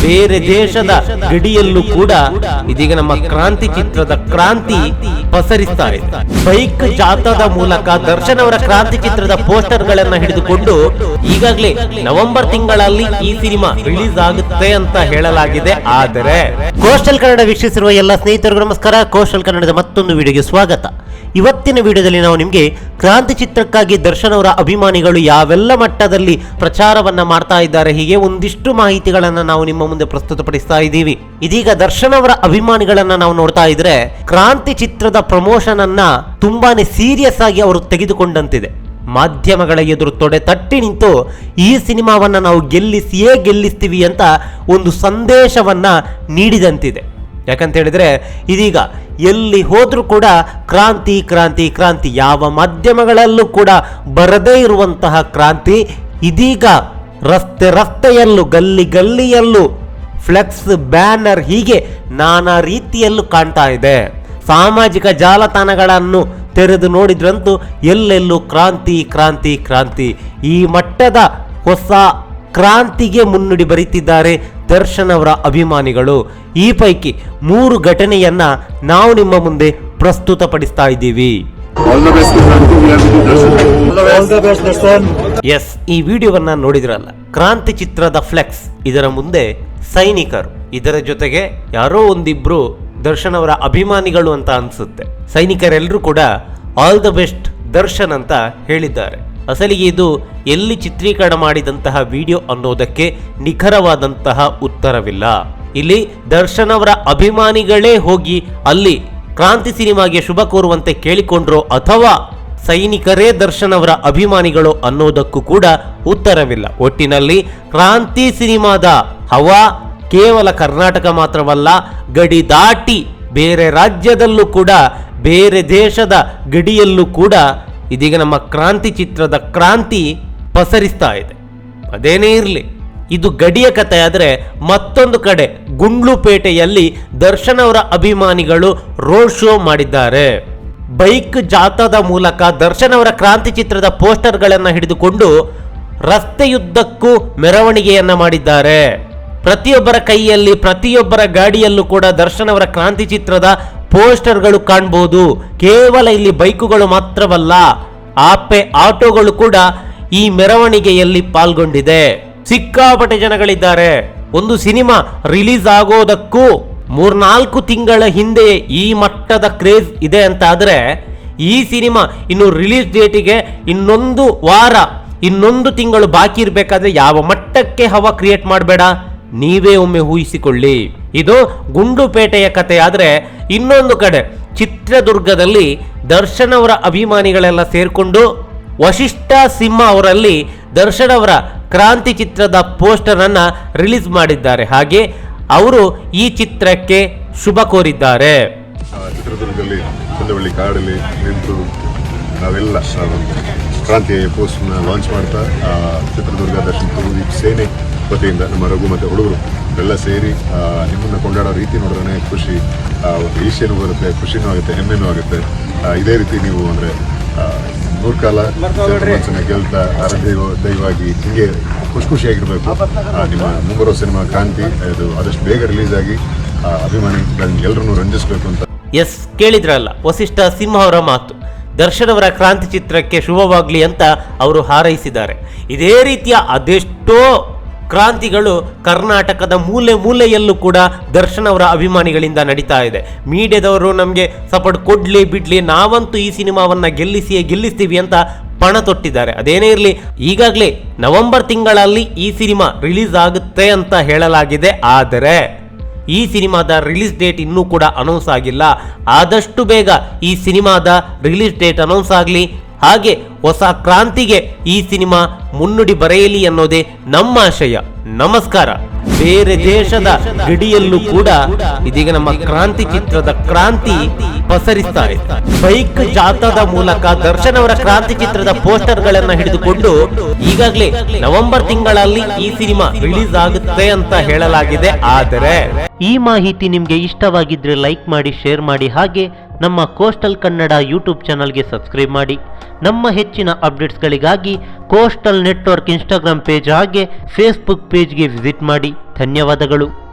ಬೇರೆ ದೇಶದ ಗಡಿಯಲ್ಲೂ ಕೂಡ ಇದೀಗ ನಮ್ಮ ಕ್ರಾಂತಿ ಚಿತ್ರದ ಕ್ರಾಂತಿ ಪಸರಿಸ್ತಾ ಇದೆ. ಬೈಕ್ ಜಾಥಾದ ಮೂಲಕ ದರ್ಶನ್ ಅವರ ಕ್ರಾಂತಿ ಚಿತ್ರದ ಪೋಸ್ಟರ್ ಗಳನ್ನ ಹಿಡಿದುಕೊಂಡು ಈಗಾಗಲೇ ನವೆಂಬರ್ ತಿಂಗಳಲ್ಲಿ ಈ ಸಿನಿಮಾ ರಿಲೀಸ್ ಆಗುತ್ತೆ ಅಂತ ಹೇಳಲಾಗಿದೆ. ಆದರೆ ಕೋಸ್ಟಲ್ ಕನ್ನಡ ವೀಕ್ಷಿಸಿರುವ ಎಲ್ಲ ಸ್ನೇಹಿತರಿಗೂ ನಮಸ್ಕಾರ. ಕೋಸ್ಟಲ್ ಕನ್ನಡದ ಮತ್ತೊಂದು ವಿಡಿಯೋಗೆ ಸ್ವಾಗತ. ಇವತ್ತಿನ ವಿಡಿಯೋದಲ್ಲಿ ನಾವು ನಿಮಗೆ ಕ್ರಾಂತಿ ಚಿತ್ರಕ್ಕಾಗಿ ದರ್ಶನ್ ಅವರ ಅಭಿಮಾನಿಗಳು ಯಾವೆಲ್ಲ ಮಟ್ಟದಲ್ಲಿ ಪ್ರಚಾರವನ್ನ ಮಾಡ್ತಾ ಇದ್ದಾರೆ, ಹೀಗೆ ಒಂದಿಷ್ಟು ಮಾಹಿತಿಗಳನ್ನ ನಾವು ನಿಮ್ಮ ಮುಂದೆ ಪ್ರಸ್ತುತಪಡಿಸ್ತಾ ಇದ್ದೀವಿ. ಇದೀಗ ದರ್ಶನ್ ಅವರ ಅಭಿಮಾನಿಗಳನ್ನ ನಾವು ನೋಡ್ತಾ ಇದ್ರೆ ಕ್ರಾಂತಿ ಚಿತ್ರದ ಪ್ರಮೋಷನ್ ಅನ್ನ ತುಂಬಾನೇ ಸೀರಿಯಸ್ ಆಗಿ ಅವರು ತೆಗೆದುಕೊಂಡಂತಿದೆ. ಮಾಧ್ಯಮಗಳ ಎದುರು ತೊಡೆ ತಟ್ಟಿ ನಿಂತು ಈ ಸಿನಿಮಾವನ್ನ ನಾವು ಗೆಲ್ಲಿಸ್ತೀವಿ ಅಂತ ಒಂದು ಸಂದೇಶವನ್ನ ನೀಡಿದಂತಿದೆ. ಯಾಕಂತ ಹೇಳಿದ್ರೆ ಇದೀಗ ಎಲ್ಲಿ ಹೋದ್ರೂ ಕೂಡ ಕ್ರಾಂತಿ ಕ್ರಾಂತಿ ಕ್ರಾಂತಿ, ಯಾವ ಮಾಧ್ಯಮಗಳಲ್ಲೂ ಕೂಡ ಬರದೇ ಇರುವಂತಹ ಕ್ರಾಂತಿ ಇದೀಗ ರಸ್ತೆಯಲ್ಲೂ ಗಲ್ಲಿಯಲ್ಲೂ ಫ್ಲೆಕ್ಸ್, ಬ್ಯಾನರ್, ಹೀಗೆ ನಾನಾ ರೀತಿಯಲ್ಲೂ ಕಾಣ್ತಾ ಇದೆ. ಸಾಮಾಜಿಕ ಜಾಲತಾಣಗಳನ್ನು ತೆರೆದು ನೋಡಿದ್ರಂತೂ ಎಲ್ಲೆಲ್ಲೂ ಕ್ರಾಂತಿ ಕ್ರಾಂತಿ ಕ್ರಾಂತಿ. ಈ ಮಟ್ಟದ ಹೊಸ ಕ್ರಾಂತಿಗೆ ಮುನ್ನುಡಿ ಬರೀತಿದ್ದಾರೆ ದರ್ಶನ್ ಅವರ ಅಭಿಮಾನಿಗಳು. ಈ ಪೈಕಿ 3 ಘಟನೆಯನ್ನ ನಾವು ನಿಮ್ಮ ಮುಂದೆ ಪ್ರಸ್ತುತಪಡಿಸ್ತಾ ಇದ್ದೀವಿ. ಎಸ್, ಈ ವಿಡಿಯೋವನ್ನ ನೋಡಿದ್ರಲ್ಲ, ಕ್ರಾಂತಿ ಚಿತ್ರದ ಫ್ಲೆಕ್ಸ್, ಇದರ ಮುಂದೆ ಸೈನಿಕರು, ಇದರ ಜೊತೆಗೆ ಯಾರೋ ಒಂದಿಬ್ರು ದರ್ಶನ್ ಅವರ ಅಭಿಮಾನಿಗಳು ಅಂತ ಅನ್ಸುತ್ತೆ. ಸೈನಿಕರೆಲ್ಲರೂ ಕೂಡ ಆಲ್ ದ ಬೆಸ್ಟ್ ದರ್ಶನ್ ಅಂತ ಹೇಳಿದ್ದಾರೆ. ಅಸಲಿಗೆ ಇದು ಎಲ್ಲಿ ಚಿತ್ರೀಕರಣ ಮಾಡಿದಂತಹ ವಿಡಿಯೋ ಅನ್ನೋದಕ್ಕೆ ನಿಖರವಾದಂತಹ ಉತ್ತರವಿಲ್ಲ. ಇಲ್ಲಿ ದರ್ಶನ್ ಅವರ ಅಭಿಮಾನಿಗಳೇ ಹೋಗಿ ಅಲ್ಲಿ ಕ್ರಾಂತಿ ಸಿನಿಮಾಗೆ ಶುಭ ಕೋರುವಂತೆ ಕೇಳಿಕೊಂಡ್ರೋ ಅಥವಾ ಸೈನಿಕರೇ ದರ್ಶನ್ ಅವರ ಅಭಿಮಾನಿಗಳು ಅನ್ನೋದಕ್ಕೂ ಕೂಡ ಉತ್ತರವಿಲ್ಲ. ಒಟ್ಟಿನಲ್ಲಿ ಕ್ರಾಂತಿ ಸಿನಿಮಾದ ಹವಾ ಕೇವಲ ಕರ್ನಾಟಕ ಮಾತ್ರವಲ್ಲ, ಗಡಿ ದಾಟಿ ಬೇರೆ ರಾಜ್ಯದಲ್ಲೂ ಕೂಡ, ಬೇರೆ ದೇಶದ ಗಡಿಯಲ್ಲೂ ಕೂಡ ಇದೀಗ ನಮ್ಮ ಕ್ರಾಂತಿ ಚಿತ್ರದ ಕ್ರಾಂತಿ ಪಸರಿಸ್ತಾ ಇದೆ. ಅದೇನೇ ಇರಲಿ, ಇದು ಗಡಿಯ ಕಥೆ. ಆದರೆ ಮತ್ತೊಂದು ಕಡೆ ಗುಂಡ್ಲುಪೇಟೆಯಲ್ಲಿ ದರ್ಶನ್ ಅವರ ಅಭಿಮಾನಿಗಳು ರೋಡ್ ಶೋ ಮಾಡಿದ್ದಾರೆ. ಬೈಕ್ ಜಾಥಾದ ಮೂಲಕ ದರ್ಶನ್ ಅವರ ಕ್ರಾಂತಿ ಚಿತ್ರದ ಪೋಸ್ಟರ್ಗಳನ್ನು ಹಿಡಿದುಕೊಂಡು ರಸ್ತೆಯುದ್ದಕ್ಕೂ ಮೆರವಣಿಗೆಯನ್ನ ಮಾಡಿದ್ದಾರೆ. ಪ್ರತಿಯೊಬ್ಬರ ಕೈಯಲ್ಲಿ, ಪ್ರತಿಯೊಬ್ಬರ ಗಾಡಿಯಲ್ಲೂ ಕೂಡ ದರ್ಶನ್ ಅವರ ಕ್ರಾಂತಿ ಚಿತ್ರದ ಪೋಸ್ಟರ್ಗಳು ಕಾಣಬಹುದು. ಕೇವಲ ಇಲ್ಲಿ ಬೈಕುಗಳು ಮಾತ್ರವಲ್ಲ, ಆಟೋಗಳು ಕೂಡ ಈ ಮೆರವಣಿಗೆಯಲ್ಲಿ ಪಾಲ್ಗೊಂಡಿದೆ. ಸಿಕ್ಕಾಪಟ್ಟೆ ಜನಗಳಿದ್ದಾರೆ. ಒಂದು ಸಿನಿಮಾ ರಿಲೀಸ್ ಆಗೋದಕ್ಕೂ 3-4 ತಿಂಗಳ ಹಿಂದೆ ಈ ಮಟ್ಟದ ಕ್ರೇಜ್ ಇದೆ ಅಂತ ಆದ್ರೆ, ಈ ಸಿನಿಮಾ ಇನ್ನು ರಿಲೀಸ್ ಡೇಟಿಗೆ ಇನ್ನೊಂದು ವಾರ, ಇನ್ನೊಂದು ತಿಂಗಳು ಬಾಕಿ ಇರಬೇಕಾದ್ರೆ ಯಾವ ಮಟ್ಟಕ್ಕೆ ಹವಾ ಕ್ರಿಯೇಟ್ ಮಾಡಬೇಡ, ನೀವೇ ಒಮ್ಮೆ ಊಹಿಸಿಕೊಳ್ಳಿ. ಇದು ಗುಂಡ್ಲುಪೇಟೆಯ ಕಥೆ. ಆದರೆ ಇನ್ನೊಂದು ಕಡೆ ಚಿತ್ರದುರ್ಗದಲ್ಲಿ ದರ್ಶನ್ ಅವರ ಅಭಿಮಾನಿಗಳೆಲ್ಲ ಸೇರ್ಕೊಂಡು ವಶಿಷ್ಠ ಸಿಂಹ ಅವರಲ್ಲಿ ದರ್ಶನ್ ಅವರ ಕ್ರಾಂತಿ ಚಿತ್ರದ ಪೋಸ್ಟರ್ ಅನ್ನ ರಿಲೀಸ್ ಮಾಡಿದ್ದಾರೆ. ಹಾಗೆ ಅವರು ಈ ಚಿತ್ರಕ್ಕೆ ಶುಭ ಕೋರಿದ್ದಾರೆ. ಚಿತ್ರದುರ್ಗದಲ್ಲಿ ಚಂದವಳ್ಳಿ ಕಾಡಲ್ಲಿ ನಿಂತು ನಾವೆಲ್ಲ ಕ್ರಾಂತಿ ಪೋಸ್ಟ್ನ ಲಾಂಚ್ ಮಾಡ್ತಾ ಚಿತ್ರದುರ್ಗ ದರ್ಶನ್ ಸೇನೆ ವತಿಯಿಂದ ನಮ್ಮ ರಘು ಮತ್ತು ಹುಡುಗರು ಎಲ್ಲ ಸೇರಿ ನಿಮ್ಮನ್ನು ಕೊಂಡಾಡೋ ರೀತಿ ನೋಡಿದ್ರೆ ಖುಷಿ, ಒಂದು ಈಶೆನೂ ಬರುತ್ತೆ, ಖುಷಿನೂ ಆಗುತ್ತೆ, ಹೆಮ್ಮೆನೂ ಆಗುತ್ತೆ. ಇದೇ ರೀತಿ ನೀವು ಅಂದರೆ 100 ಕಾಲ ಮನಸ್ಸನ್ನು ಗೆಲ್ತಾ ದೈವಾಗಿ ಹೀಗೆ ಖುಷಿಯಾಗಿರಬೇಕು. ನಿಮ್ಮ ಮುಂಬರೋ ಸಿನಿಮಾ ಕ್ರಾಂತಿ ಇದು ಆದಷ್ಟು ಬೇಗ ರಿಲೀಸ್ ಆಗಿ ಅಭಿಮಾನಿಗಳನ್ನ ಎಲ್ಲರನ್ನೂ ರಂಜಿಸಬೇಕು ಅಂತ. ಎಸ್, ಕೇಳಿದ್ರಲ್ಲ ವಸಿಷ್ಠ ಸಿಂಹ ಅವರ ಮಾತು. ದರ್ಶನ್ ಅವರ ಕ್ರಾಂತಿ ಚಿತ್ರಕ್ಕೆ ಶುಭವಾಗಲಿ ಅಂತ ಅವರು ಹಾರೈಸಿದ್ದಾರೆ. ಇದೇ ರೀತಿಯ ಅದೆಷ್ಟೋ ಕ್ರಾಂತಿಗಳು ಕರ್ನಾಟಕದ ಮೂಲೆಯಲ್ಲೂ ಕೂಡ ದರ್ಶನ್ ಅವರ ಅಭಿಮಾನಿಗಳಿಂದ ನಡೀತಾ ಇದೆ. ಮೀಡಿಯಾದವರು ನಮಗೆ ಸಪೋರ್ಟ್ ಕೊಡ್ಲಿ ಬಿಡ್ಲಿ, ನಾವಂತೂ ಈ ಸಿನಿಮಾವನ್ನ ಗೆಲ್ಲಿಸ್ತೀವಿ ಅಂತ ಪಣ ತೊಟ್ಟಿದ್ದಾರೆ. ಅದೇನೇ ಇರಲಿ, ಈಗಾಗಲೇ ನವೆಂಬರ್ ತಿಂಗಳಲ್ಲಿ ಈ ಸಿನಿಮಾ ರಿಲೀಸ್ ಆಗುತ್ತೆ ಅಂತ ಹೇಳಲಾಗಿದೆ. ಆದರೆ ಈ ಸಿನಿಮಾದ ರಿಲೀಸ್ ಡೇಟ್ ಇನ್ನೂ ಕೂಡ ಅನೌನ್ಸ್ ಆಗಿಲ್ಲ. ಆದಷ್ಟು ಬೇಗ ಈ ಸಿನಿಮಾದ ರಿಲೀಸ್ ಡೇಟ್ ಅನೌನ್ಸ್ ಆಗಲಿ, ಹಾಗೆ ಹೊಸ ಕ್ರಾಂತಿಗೆ ಈ ಸಿನಿಮಾ ಮುನ್ನುಡಿ ಬರೆಯಲಿ ಅನ್ನೋದೇ ನಮ್ಮ ಆಶಯ. ನಮಸ್ಕಾರ. ಬೇರೆ ದೇಶದ ಗಡಿಯಲ್ಲೂ ಕೂಡ ಇದೀಗ ನಮ್ಮ ಕ್ರಾಂತಿ ಚಿತ್ರದ ಕ್ರಾಂತಿ ಪಸರಿಸ್ತಾ ಇದೆ. ಬೈಕ್ ಜಾಥಾದ ಮೂಲಕ ದರ್ಶನ್ ಅವರ ಕ್ರಾಂತಿ ಚಿತ್ರದ ಪೋಸ್ಟರ್ ಗಳನ್ನ ಹಿಡಿದುಕೊಂಡು ಈಗಾಗಲೇ ನವೆಂಬರ್ ತಿಂಗಳಲ್ಲಿ ಈ ಸಿನಿಮಾ ರಿಲೀಸ್ ಆಗುತ್ತೆ ಅಂತ ಹೇಳಲಾಗಿದೆ. ಆದರೆ ಈ ಮಾಹಿತಿ ನಿಮ್ಗೆ ಇಷ್ಟವಾಗಿದ್ರೆ ಲೈಕ್ ಮಾಡಿ, ಶೇರ್ ಮಾಡಿ, ಹಾಗೆ ನಮ್ಮ ಕೋಸ್ಟಲ್ ಕನ್ನಡ ಯೂಟ್ಯೂಬ್ ಚಾನಲ್ಗೆ ಸಬ್ಸ್ಕ್ರೈಬ್ ಮಾಡಿ. ನಮ್ಮ ಹೆಚ್ಚಿನ ಅಪ್ಡೇಟ್ಸ್ಗಳಿಗಾಗಿ ಕೋಸ್ಟಲ್ ನೆಟ್ವರ್ಕ್ ಇನ್ಸ್ಟಾಗ್ರಾಮ್ ಪೇಜ್ ಹಾಗೆ ಫೇಸ್ಬುಕ್ ಪೇಜ್ಗೆ ವಿಸಿಟ್ ಮಾಡಿ. ಧನ್ಯವಾದಗಳು.